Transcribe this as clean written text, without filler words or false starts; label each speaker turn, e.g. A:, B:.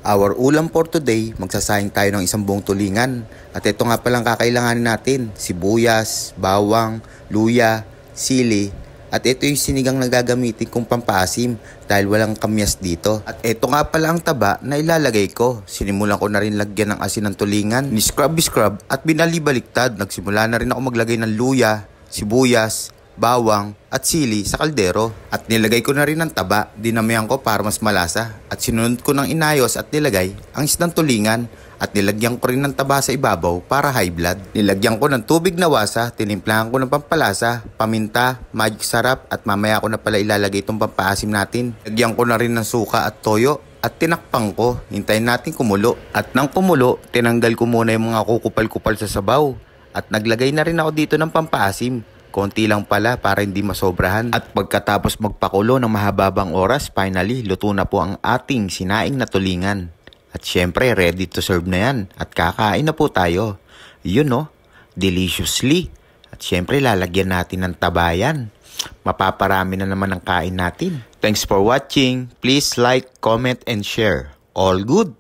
A: Our ulam for today, magsasayang tayo ng isang buong tulingan. At ito nga palang kakailanganin natin, sibuyas, bawang, luya, sili. At ito yung sinigang na gagamitin kong pampaasim dahil walang kamyas dito. At ito nga pala ang taba na ilalagay ko. Sinimulan ko na rin lagyan ng asin ng tulingan, ni-scrub at binalibaliktad. Nagsimula na rin ako maglagay ng luya, sibuyas, bawang at sili sa kaldero. At nilagay ko na rin ang taba, dinamihan ko para mas malasa. At sinunod ko ng inayos at nilagay ang isdang tulingan. At nilagyan ko rin ng taba sa ibabaw para high blood. Nilagyan ko ng tubig na wasa, tinimplahan ko ng pampalasa, paminta, magic sarap at mamaya ko na pala ilalagay itong pampaasim natin. Lagyan ko na rin ng suka at toyo at tinakpan ko, hintayin natin kumulo. At nang kumulo, tinanggal ko muna yung mga kukupal-kupal sa sabaw. At naglagay na rin ako dito ng pampaasim. Konti lang pala para hindi masobrahan. At pagkatapos magpakulo ng mahababang oras, finally, luto na po ang ating sinaing na tulingan. At syempre, ready to serve na yan. At kakain na po tayo. Yun no, deliciously. At syempre, lalagyan natin ng tabayan. Mapaparami na naman ang kain natin. Thanks for watching. Please like, comment, and share. All good!